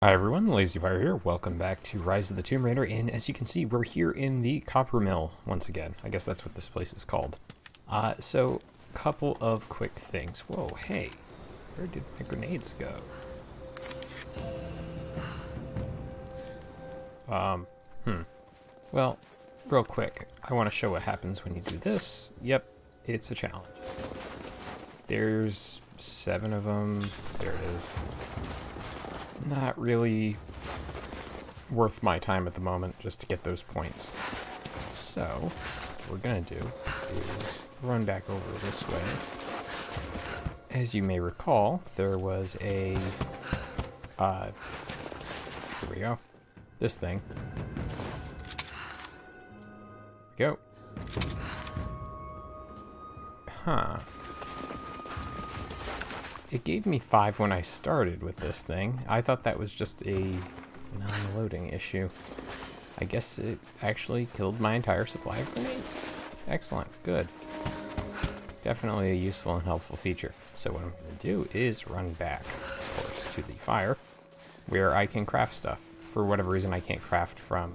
Hi everyone, LazyFire here. Welcome back to Rise of the Tomb Raider, and as you can see, we're here in the Copper Mill once again. I guess that's what this place is called. So, couple of quick things. Whoa, hey, where did my grenades go? Well, real quick, I want to show what happens when you do this. Yep, it's a challenge. There's 7 of them. There it is. Not really worth my time at the moment just to get those points. So, what we're gonna do is run back over this way. As you may recall, there was a, here we go, this thing. Here we go. Huh. It gave me 5 when I started with this thing. I thought that was just a non-loading issue. I guess it actually killed my entire supply of grenades. Excellent, good. Definitely a useful and helpful feature. So what I'm going to do is run back, of course, to the fire, where I can craft stuff. For whatever reason, I can't craft from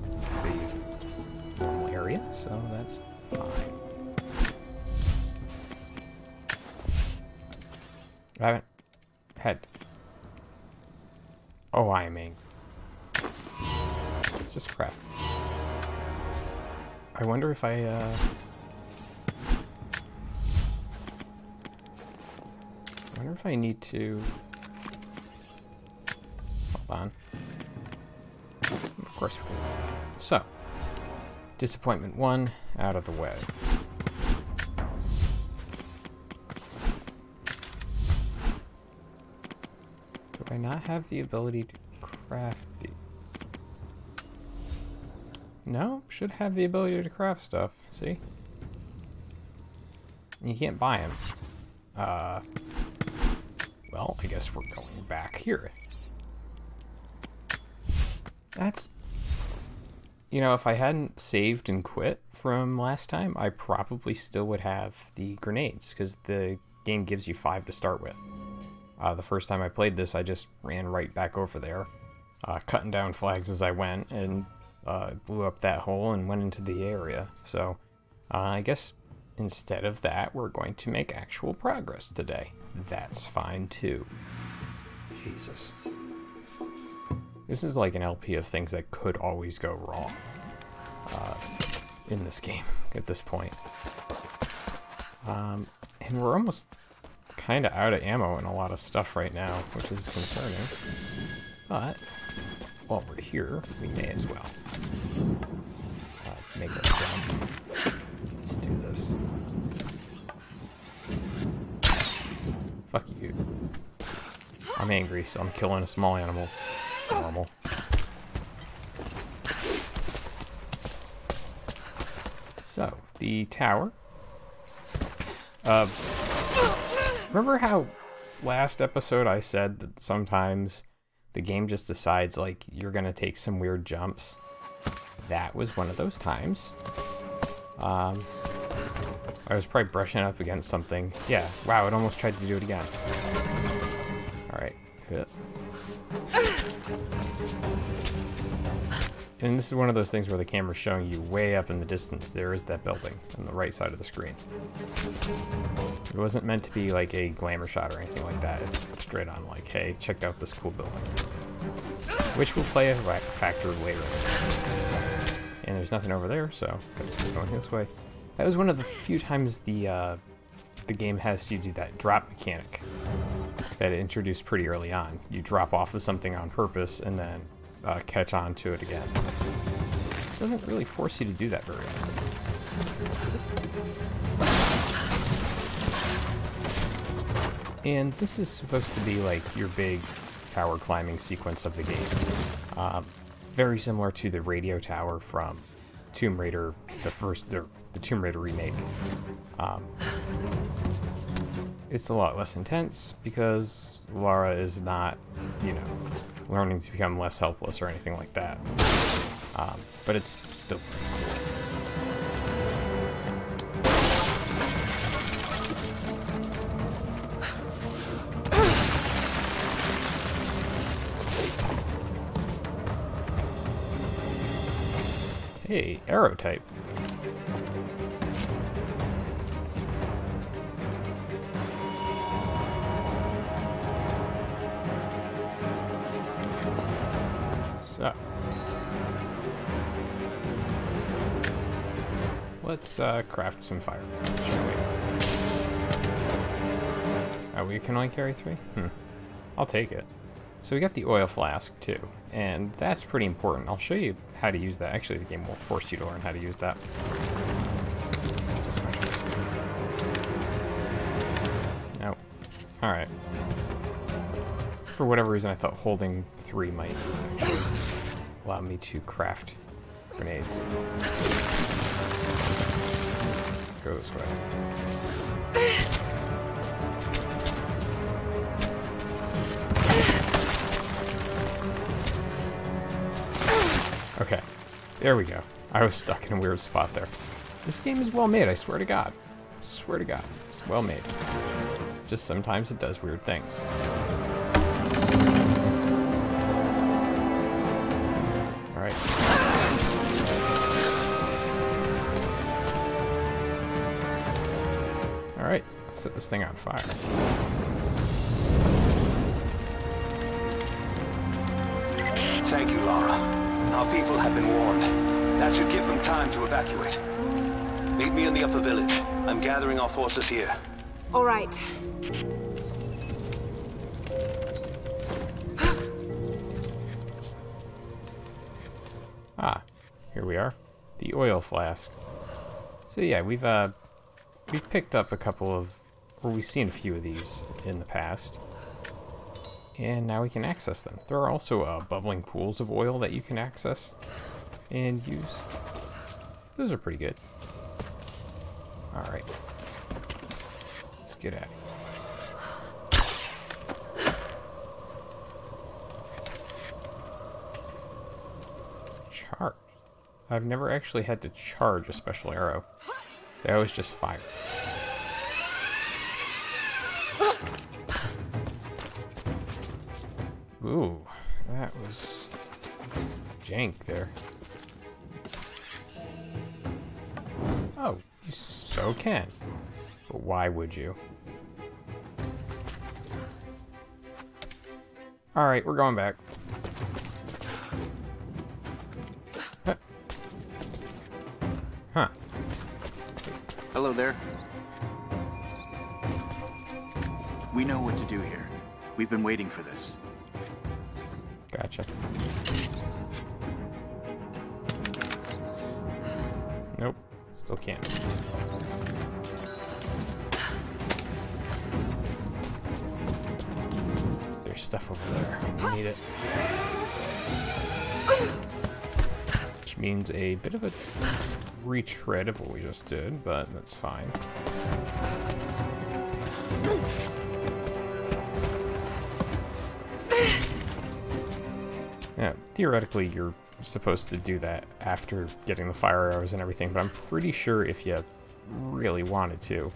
the normal area, so that's fine. I haven't had... Oh, I am angry. Let's just craft. I wonder if I, wonder if I need to... Hold on. Of course we do. So, disappointment 1 out of the way. Do I not have the ability to craft these? No, should have the ability to craft stuff, see? You can't buy them. Well, I guess we're going back here. That's... You know, if I hadn't saved and quit from last time, I probably still would have the grenades, because the game gives you 5 to start with. The first time I played this, I just ran right back over there, cutting down flags as I went, and blew up that hole and went into the area. So, I guess instead of that, we're going to make actual progress today. That's fine, too. Jesus. This is like an LP of things that could always go wrong in this game at this point. And we're almost kind of out of ammo and a lot of stuff right now, which is concerning. But while we're here, we may as well make a jump. Let's do this. Fuck you. I'm angry, so I'm killing small animals. It's normal. So, the tower. Remember how last episode I said that sometimes the game just decides, like, you're gonna take some weird jumps? That was one of those times. I was probably brushing up against something. Yeah, wow, it almost tried to do it again. Alright. And this is one of those things where the camera's showing you way up in the distance. There is that building on the right side of the screen. It wasn't meant to be like a glamour shot or anything like that. It's straight on like, hey, check out this cool building. Which will play a factor later. And there's nothing over there, so going this way. That was one of the few times the game has you do that drop mechanic that it introduced pretty early on. You drop off of something on purpose and then catch on to it again. It doesn't really force you to do that very often. And this is supposed to be like your big tower climbing sequence of the game. Very similar to the radio tower from Tomb Raider, the Tomb Raider remake. It's a lot less intense because Lara is not, you know, learning to become less helpless or anything like that. But it's still pretty cool. Hey, arrow type. So, let's craft some fire, shall we? Oh, we can only carry 3? I'll take it. So we got the oil flask too, and that's pretty important. I'll show you how to use that. Actually, the game will force you to learn how to use that. It's a special. No. Alright. For whatever reason, I thought holding 3 might actually allow me to craft grenades. Go this way. Okay, there we go. I was stuck in a weird spot there. This game is well made, I swear to God. I swear to God, it's well made. Just sometimes it does weird things. Alright. Alright, let's set this thing on fire. Thank you, Lara. Our people have been warned. That should give them time to evacuate. Meet me in the upper village. I'm gathering our forces here. All right. Ah, here we are. The oil flasks. So yeah, we've picked up a couple of, or we've seen a few of these in the past. And now we can access them. There are also bubbling pools of oil that you can access and use. Those are pretty good. Alright. Let's get at it. Charge. I've never actually had to charge a special arrow. They always just fire. Ooh, that was jank there. Oh, you so can. But why would you? Alright, we're going back. Huh. Hello there. We know what to do here. We've been waiting for this. Gotcha. Nope. Still can't. There's stuff over there. I need it. Which means a bit of a retread of what we just did, but that's fine. Yeah, theoretically you're supposed to do that after getting the fire arrows and everything, but I'm pretty sure if you really wanted to,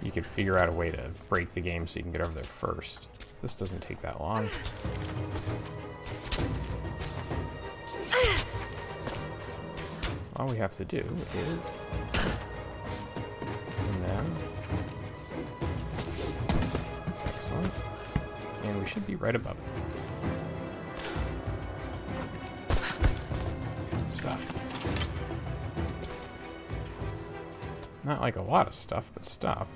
you could figure out a way to break the game so you can get over there first. This doesn't take that long. All we have to do is... and then... excellent. And we should be right above it. Stuff. Not like a lot of stuff, but stuff.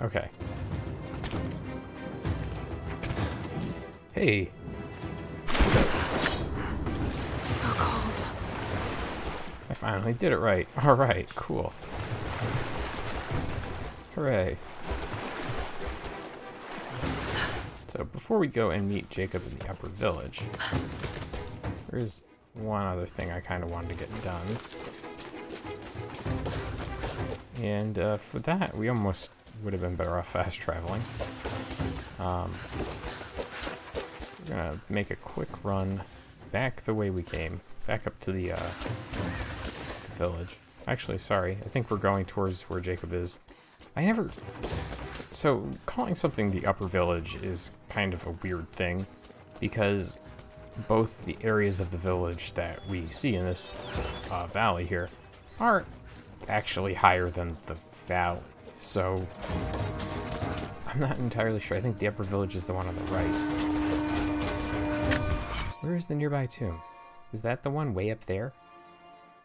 Okay. Hey. So cold. I finally did it right. Alright, cool. Hooray. So before we go and meet Jacob in the upper village, there is one other thing I kind of wanted to get done. And for that, we almost would have been better off fast traveling. We're gonna make a quick run back the way we came, back up to the village. Actually, sorry, I think we're going towards where Jacob is. So calling something the upper village is kind of a weird thing, because both the areas of the village that we see in this valley here are actually higher than the valley. So I'm not entirely sure. I think the upper village is the one on the right. Where is the nearby tomb? Is that the one way up there?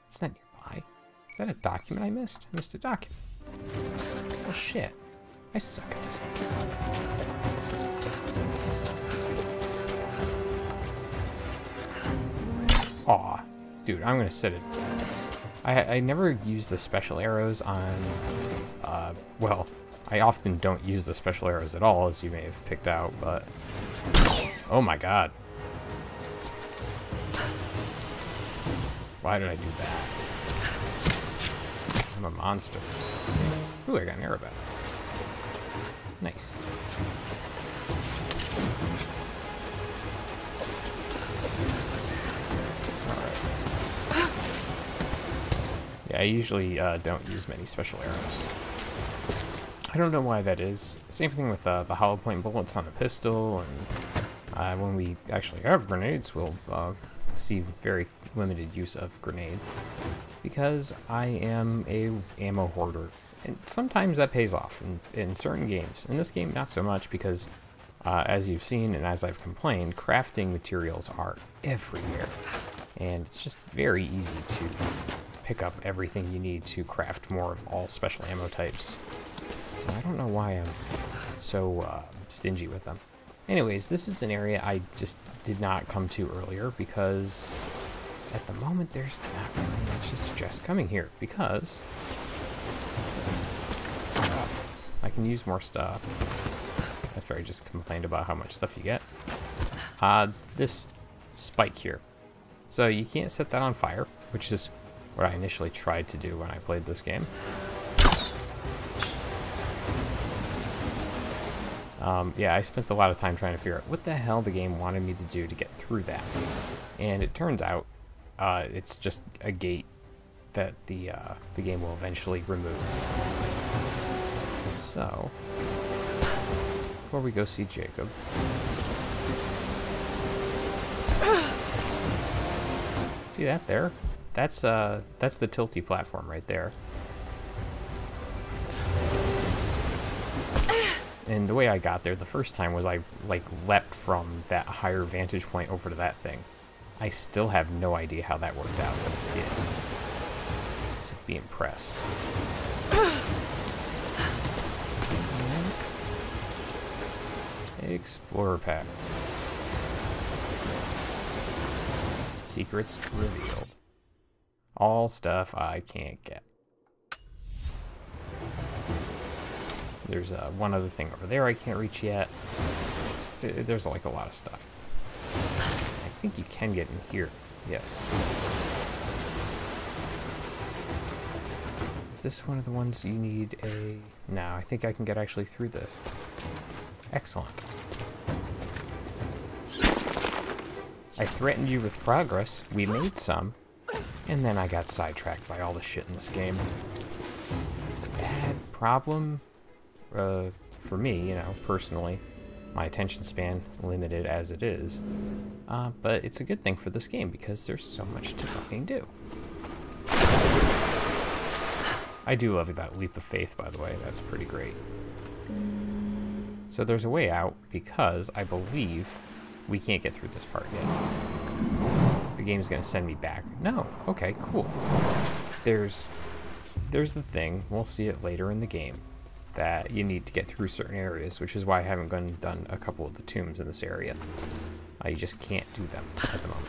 It's not nearby. Is that a document I missed? I missed a document. Oh shit. I suck at this game. Aw. Dude, I'm gonna set it. I never use the special arrows on, well, I often don't use the special arrows at all, as you may have picked out, but... Oh my god. Why did I do that? I'm a monster. Ooh, I got an arrow back. Nice. Yeah, I usually don't use many special arrows. I don't know why that is. Same thing with the hollow point bullets on the pistol, and when we actually have grenades, we'll see very limited use of grenades. Because I am a ammo hoarder. And sometimes that pays off in certain games. In this game, not so much, because as you've seen and as I've complained, crafting materials are everywhere. And it's just very easy to pick up everything you need to craft more of all special ammo types. So I don't know why I'm so stingy with them. Anyways, this is an area I just did not come to earlier because at the moment there's not really much to suggest coming here because stuff. I can use more stuff. After I just complained about how much stuff you get. This spike here. So you can't set that on fire, which is what I initially tried to do when I played this game. Yeah, I spent a lot of time trying to figure out what the hell the game wanted me to do to get through that. And it turns out it's just a gate that the game will eventually remove. So, before we go see Jacob... See that there? That's the tilty platform right there. And the way I got there the first time was I like leapt from that higher vantage point over to that thing. I still have no idea how that worked out, but it did. So be impressed. Explorer pack. Secrets revealed. All stuff I can't get. There's one other thing over there I can't reach yet. There's like a lot of stuff. I think you can get in here. Yes. Is this one of the ones you need a... No, I think I can get actually through this. Excellent. I threatened you with progress. We made some. And then I got sidetracked by all the shit in this game. It's a bad problem. For me, you know, personally, my attention span limited as it is, but it's a good thing for this game because there's so much to fucking do. I do love that leap of faith, by the way. That's pretty great. So there's a way out because I believe we can't get through this part yet. The game's gonna send me back. No. Okay, cool. There's the thing. We'll see it later in the game. That you need to get through certain areas, which is why I haven't done a couple of the tombs in this area. You just can't do them at the moment.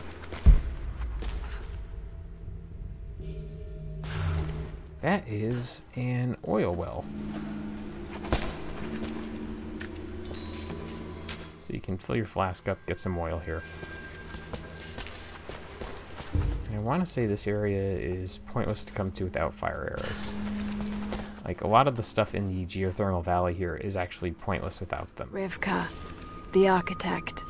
That is an oil well. So you can fill your flask up, get some oil here. And I want to say this area is pointless to come to without fire arrows. Like, a lot of the stuff in the geothermal valley here is actually pointless without them. Rivka, the architect.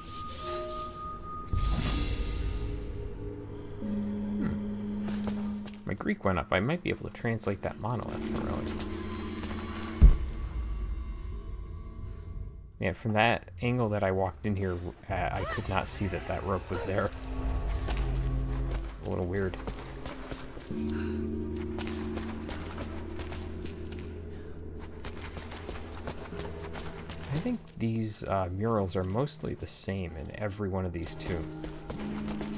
My Greek went up. I might be able to translate that monolith, really. Man, from that angle that I walked in here, I could not see that that rope was there. It's a little weird. I think these murals are mostly the same in every one of these tombs.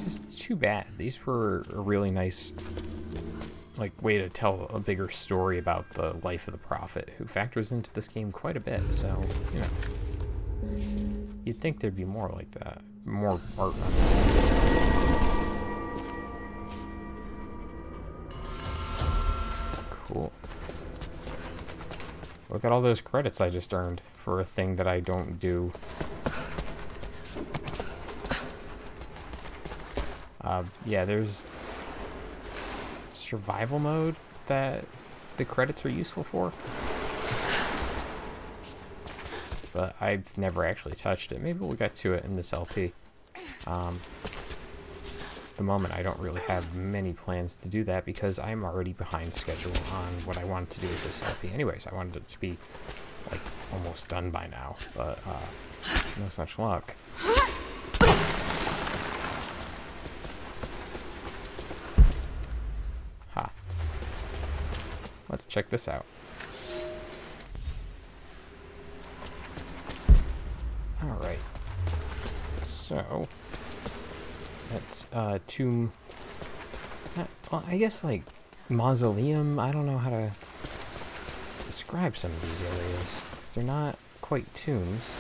Just too bad. These were a really nice, like, way to tell a bigger story about the life of the Prophet, who factors into this game quite a bit. So, you know, you'd think there'd be more like that, more art. Cool. Look at all those credits I just earned for a thing that I don't do. Yeah, there's survival mode that the credits are useful for. But I've never actually touched it. Maybe we'll get to it in this LP. At the moment, I don't really have many plans to do that because I'm already behind schedule on what I wanted to do with this LP. Anyways, I wanted it to be, like, almost done by now, but no such luck. Ha. Let's check this out. Alright. So, that's tomb. Well, I guess like mausoleum. I don't know how to describe some of these areas because they're not quite tombs,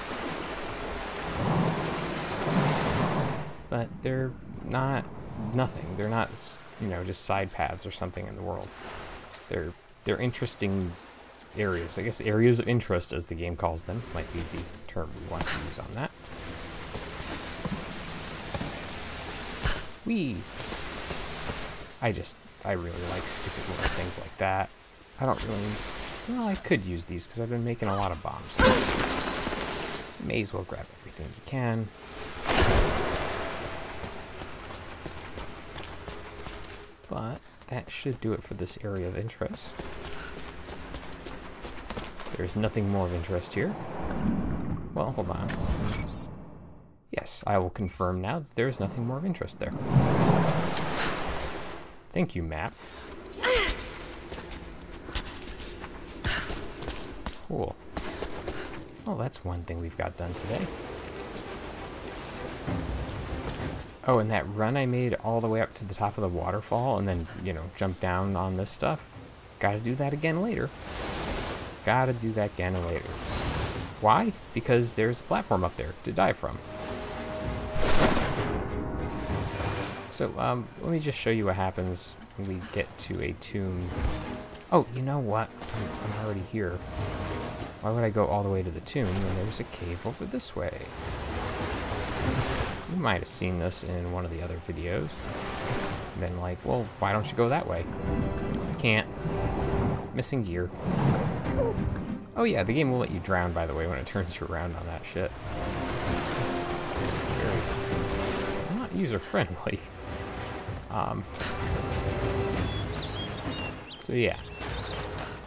but they're not nothing. They're not, you know, just side paths or something in the world. They're interesting areas. I guess areas of interest, as the game calls them, might be the term we want to use on that. I really like stupid little things like that. I don't really... Well, I could use these because I've been making a lot of bombs. You may as well grab everything you can. But that should do it for this area of interest. There's nothing more of interest here. Well, hold on. Yes, I will confirm now that there's nothing more of interest there. Thank you, map. Cool. Well, that's one thing we've got done today. Oh, and that run I made all the way up to the top of the waterfall and then, you know, jump down on this stuff. Gotta do that again later. Gotta do that again later. Why? Because there's a platform up there to dive from. So, let me just show you what happens when we get to a tomb. Oh, you know what? I'm already here. Why would I go all the way to the tomb when there's a cave over this way? You might have seen this in one of the other videos. And then like, well, why don't you go that way? I can't. Missing gear. Oh yeah, the game will let you drown, by the way, when it turns you around on that shit. Very not user-friendly. So yeah,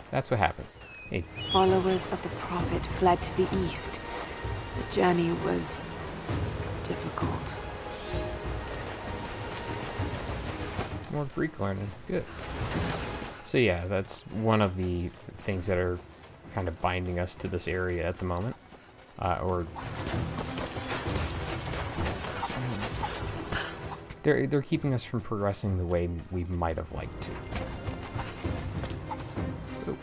that's what happens. Hey. Followers of the Prophet fled to the east. The journey was difficult. More Greek learning. Good. So yeah, that's one of the things that are kind of binding us to this area at the moment. They're keeping us from progressing the way we might have liked to. Oop.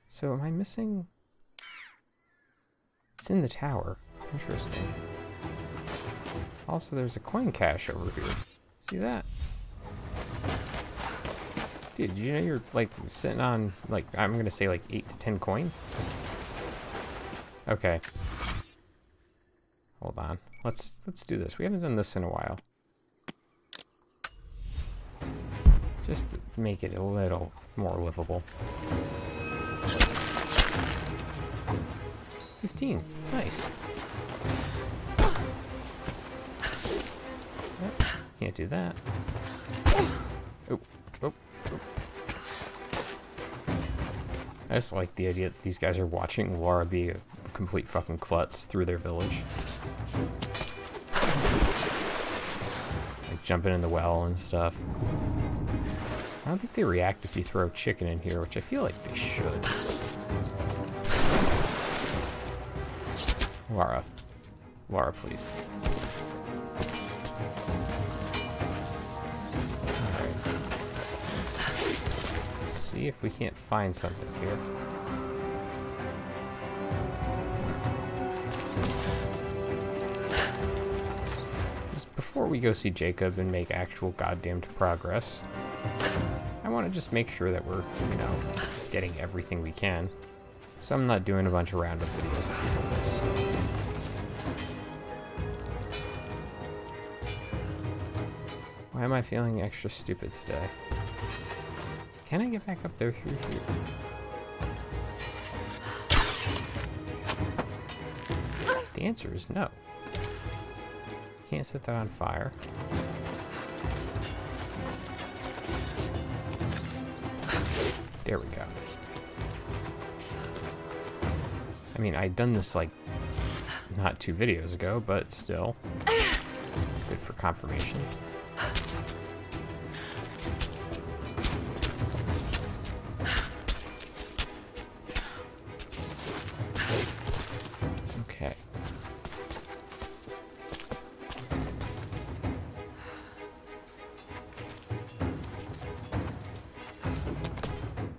So am I missing? It's in the tower. Interesting. Also, there's a coin cache over here. See that? Dude, you know you're like sitting on like, I'm gonna say like 8 to 10 coins? Okay. Hold on. Let's do this. We haven't done this in a while. Just to make it a little more livable. 15. Nice. Yep. Can't do that. Oop. Oop. Oop. I just like the idea that these guys are watching Laura be a complete fucking klutz through their village. Like jumping in the well and stuff. I don't think they react if you throw chicken in here, which I feel like they should. Lara. Lara, please. Alright. Let's see if we can't find something here. Just before we go see Jacob and make actual goddamned progress, I want to just make sure that we're, you know, getting everything we can. So I'm not doing a bunch of roundup videos at the end of this. Why am I feeling extra stupid today? Can I get back up there through here? The answer is no. Can't set that on fire. There we go. I mean, I'd done this like not 2 videos ago, but still good for confirmation. Okay.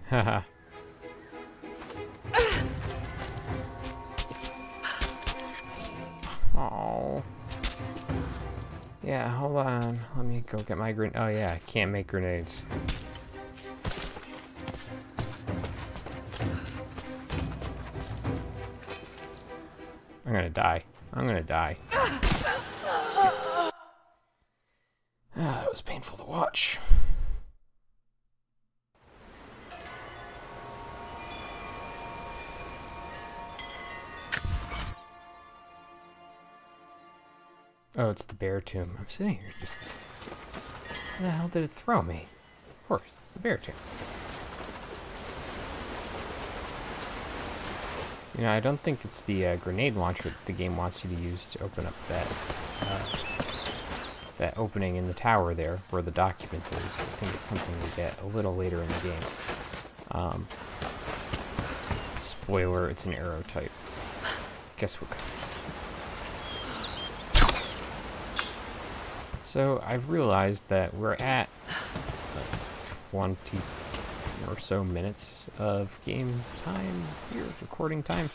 Haha. Oh. Yeah, hold on. Let me go get my grenade. Oh yeah, I can't make grenades. I'm gonna die. I'm gonna die. It was painful to watch. Oh, it's the bear tomb. I'm sitting here just thinking, where the hell did it throw me? Of course, it's the bear tomb. You know, I don't think it's the grenade launcher that the game wants you to use to open up that that opening in the tower there, where the document is. I think it's something we get a little later in the game. Spoiler, it's an arrow type. Guess what? So I've realized that we're at 20 or so minutes of game time here, recording time.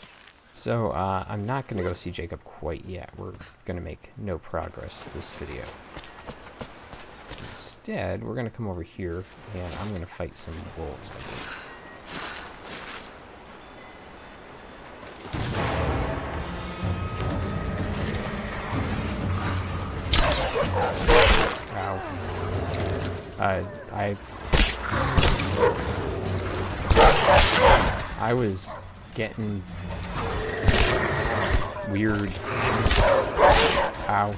So I'm not going to go see Jacob quite yet. We're going to make no progress this video. Instead, we're going to come over here and I'm going to fight some wolves, I think. Ow. I was getting weird. Ow.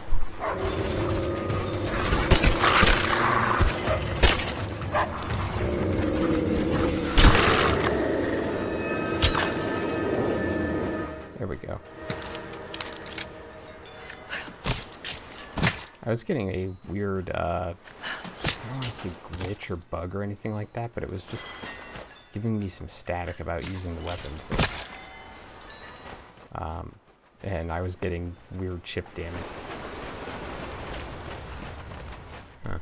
There we go. I was getting a weird, I don't want to say glitch or bug or anything like that, but it was just giving me some static about using the weapons there. And I was getting weird chip damage. Huh.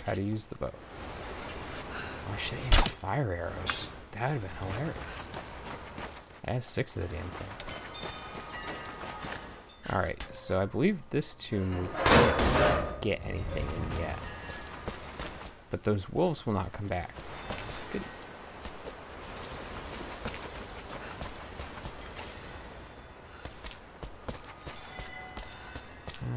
Gotta use the bow. Oh, I should have used fire arrows. That would have been hilarious. I have 6 of the damn thing. Alright, so I believe this tomb we can't get anything in yet. But those wolves will not come back. It's good.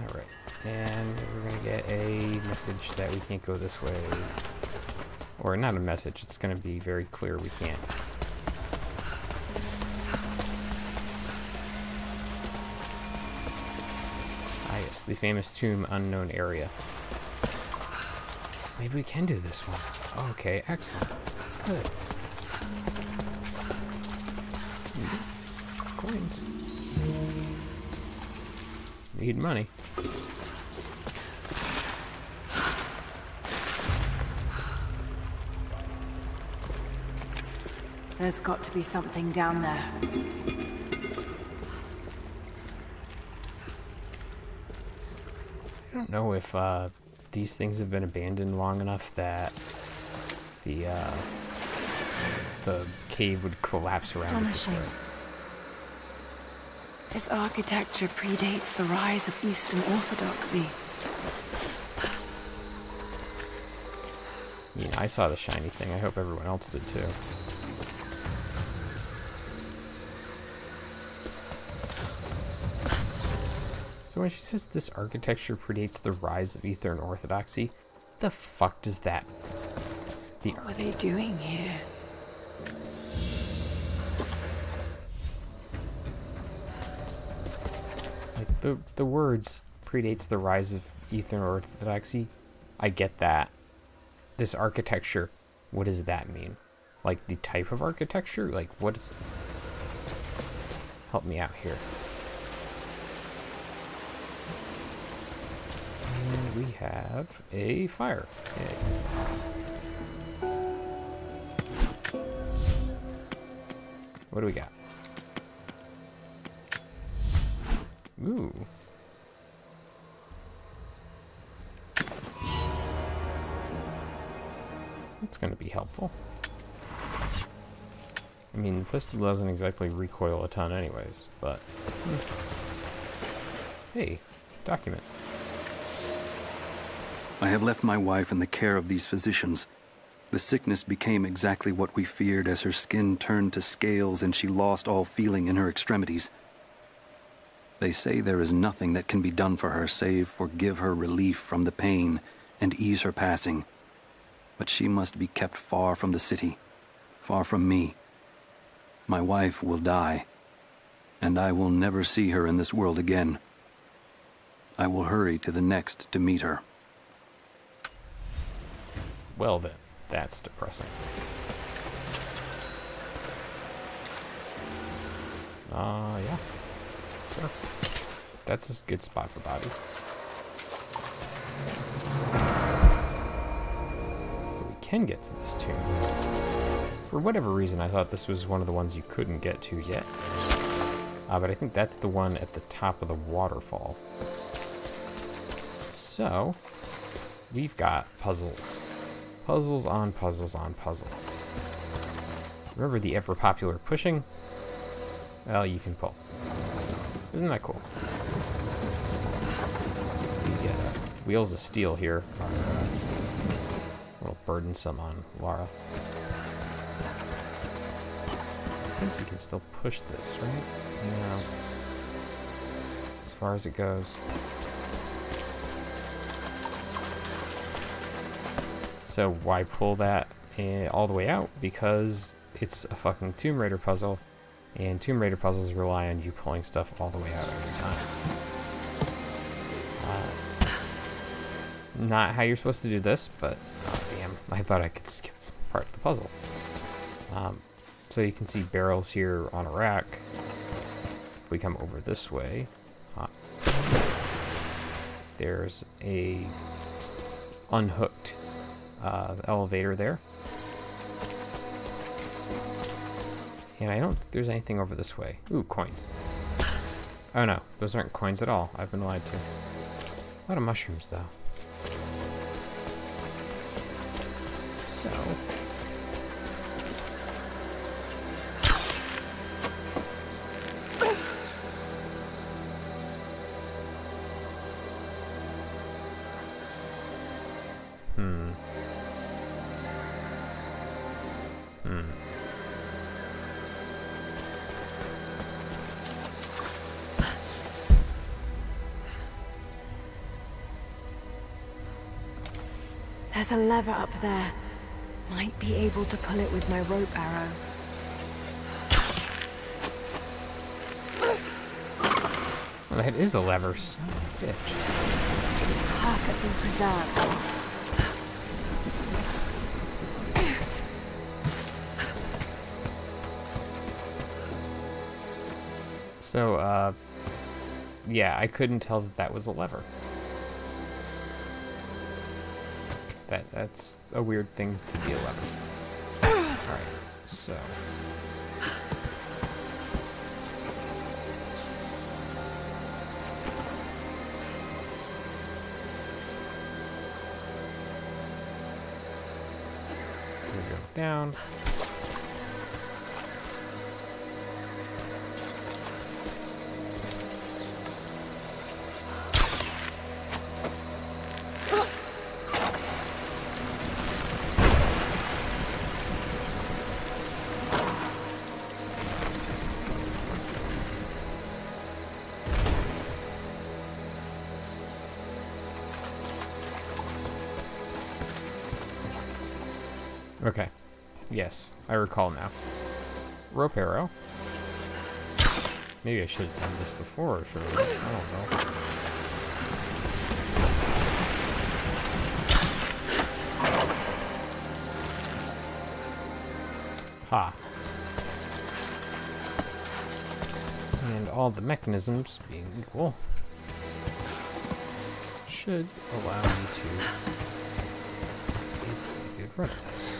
Alright, and we're gonna get a message that we can't go this way. Or not a message, it's gonna be very clear we can't. Yes, the famous tomb unknown area. Maybe we can do this one. Okay, excellent. Good. coins. Need money. There's got to be something down there. I don't know if these things have been abandoned long enough that the cave would collapse around it. Astonishing. This architecture predates the rise of Eastern Orthodoxy. I mean, I saw the shiny thing. I hope everyone else did too. So when she says this architecture predates the rise of Eastern Orthodoxy, the fuck does that? What were they doing here? Like the words predates the rise of Eastern Orthodoxy. I get that. This architecture, what does that mean? Like the type of architecture? Like what is... Help me out here. And we have a fire. Yay. What do we got? Ooh. That's going to be helpful. I mean, the pistol doesn't exactly recoil a ton anyways, but... Hey, document. I have left my wife in the care of these physicians. The sickness became exactly what we feared as her skin turned to scales and she lost all feeling in her extremities. They say there is nothing that can be done for her save for give her relief from the pain and ease her passing. But she must be kept far from the city, far from me. My wife will die, and I will never see her in this world again. I will hurry to the next to meet her. Well then, that's depressing. Yeah. Sure. That's a good spot for bodies. So we can get to this tomb. For whatever reason, I thought this was one of the ones you couldn't get to yet. But I think that's the one at the top of the waterfall. So, we've got puzzles. Puzzles on puzzles on puzzles. Remember the ever popular pushing? Well, you can pull. Isn't that cool? The wheels of steel here are a little burdensome on Lara. I think you can still push this, right? No. As far as it goes. So why pull that all the way out? Because it's a fucking Tomb Raider puzzle, and Tomb Raider puzzles rely on you pulling stuff all the way out every time. Not how you're supposed to do this, but damn, I thought I could skip part of the puzzle. So you can see barrels here on a rack. If we come over this way, there's a unhooked elevator there. And I don't think there's anything over this way. Ooh, coins. Oh no, those aren't coins at all. I've been lied to. A lot of mushrooms, though. So... There's a lever up there. Might be able to pull it with my rope arrow. Well, that is a lever, son of a bitch. Perfectly preserved. So, yeah, I couldn't tell that that was a lever. That's a weird thing to be a lever. Alright, so... we go down. Okay. Yes, I recall now. Rope arrow. Maybe I should have done this before, sure. I don't know. Ha. And all the mechanisms being equal should allow me to get rid of this.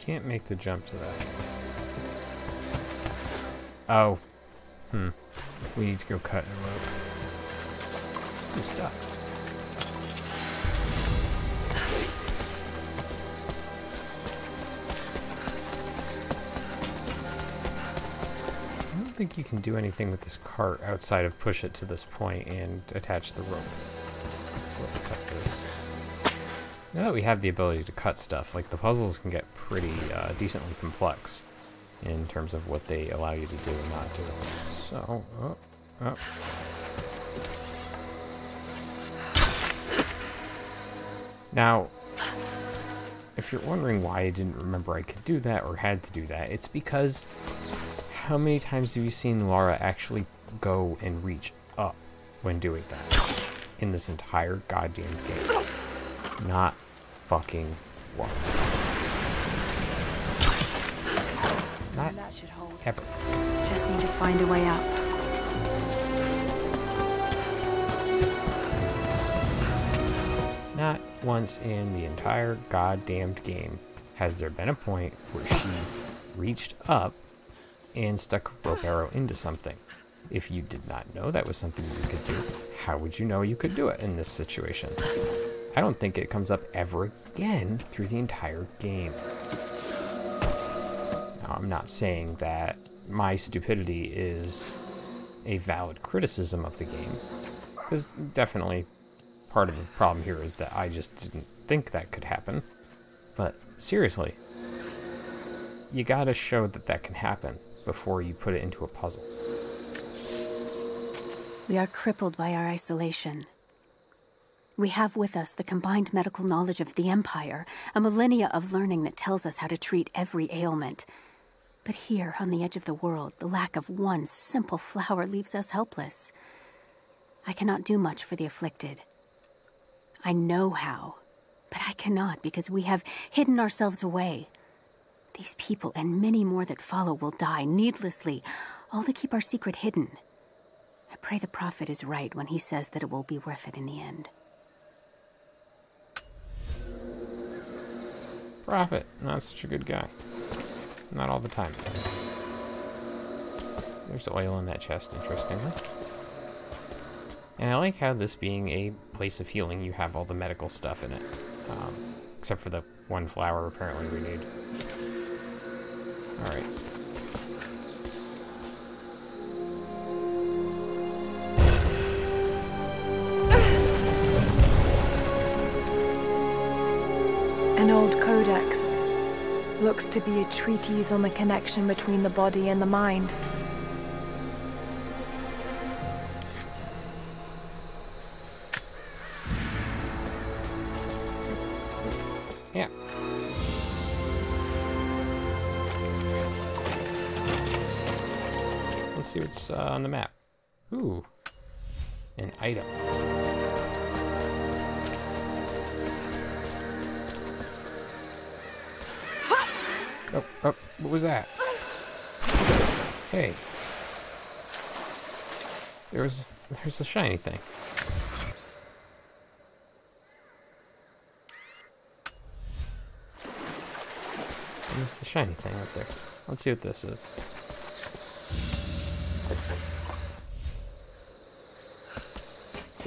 Can't make the jump to that. Oh. We need to go cut a rope. Good stuff. I don't think you can do anything with this cart outside of push it to this point and attach the rope. So let's cut this. Now that we have the ability to cut stuff, like the puzzles can get pretty decently complex in terms of what they allow you to do and not do. So, Now, if you're wondering why I didn't remember I could do that or had to do that, it's because how many times have you seen Lara actually go and reach up when doing that in this entire goddamn game? Not fucking once. Not That should hold. ever. Just need to find a way up. Not once in the entire goddamned game has there been a point where she reached up and stuck a rope arrow into something. If you did not know that was something you could do, how would you know you could do it in this situation? I don't think it comes up ever again through the entire game. Now, I'm not saying that my stupidity is a valid criticism of the game, because definitely part of the problem here is that I just didn't think that could happen. But seriously, you gotta show that that can happen before you put it into a puzzle. We are crippled by our isolation. We have with us the combined medical knowledge of the Empire, a millennia of learning that tells us how to treat every ailment. But here, on the edge of the world, the lack of one simple flower leaves us helpless. I cannot do much for the afflicted. I know how, but I cannot because we have hidden ourselves away. These people and many more that follow will die needlessly, all to keep our secret hidden. I pray the Prophet is right when he says that it will be worth it in the end. Prophet, not such a good guy. Not all the time, guys. There's oil in that chest, interestingly. And I like how this being a place of healing, you have all the medical stuff in it. Except for the one flower apparently we need. Alright. An old codex. Looks to be a treatise on the connection between the body and the mind. Yeah. Let's see what's on the map. Ooh, an item. Oh, oh, what was that? Hey. There's a shiny thing. I missed the shiny thing up there. Let's see what this is.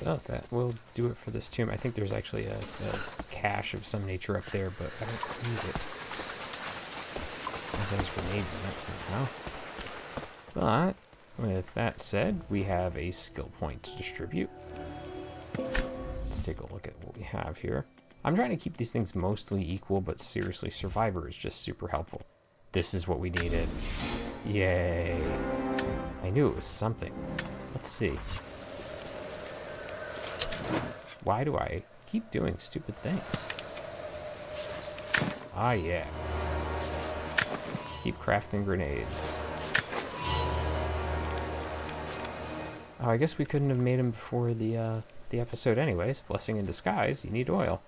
So that will do it for this tomb. I think there's actually a cache of some nature up there, but I don't need it. It has grenades in it somehow. But with that said, we have a skill point to distribute. Let's take a look at what we have here. I'm trying to keep these things mostly equal, but seriously, Survivor is just super helpful. This is what we needed. Yay. I knew it was something. Let's see. Why do I keep doing stupid things? Ah, yeah. Keep crafting grenades. Oh, I guess we couldn't have made them before the episode anyways. Blessing in disguise, you need oil.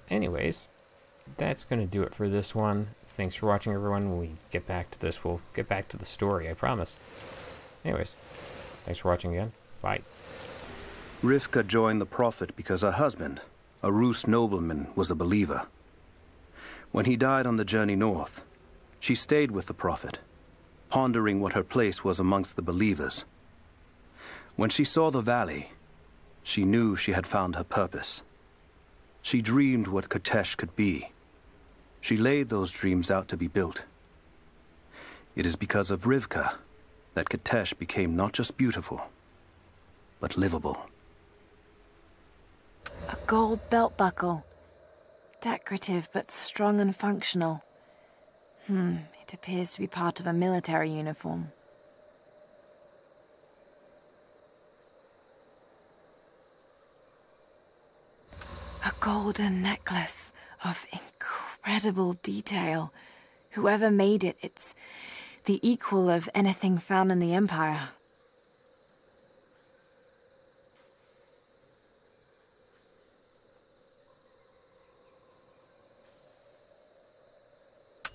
Anyways, that's going to do it for this one. Thanks for watching, everyone. When we get back to this, we'll get back to the story, I promise. Anyways, thanks for watching again. Bye. Rivka joined the Prophet because her husband, a Rus nobleman, was a believer. When he died on the journey north, she stayed with the Prophet, pondering what her place was amongst the believers. When she saw the valley, she knew she had found her purpose. She dreamed what Kitezh could be. She laid those dreams out to be built. It is because of Rivka that Kitezh became not just beautiful, but livable. A gold belt buckle. Decorative but strong and functional. It appears to be part of a military uniform. A golden necklace of incredible detail. Whoever made it, it's the equal of anything found in the Empire.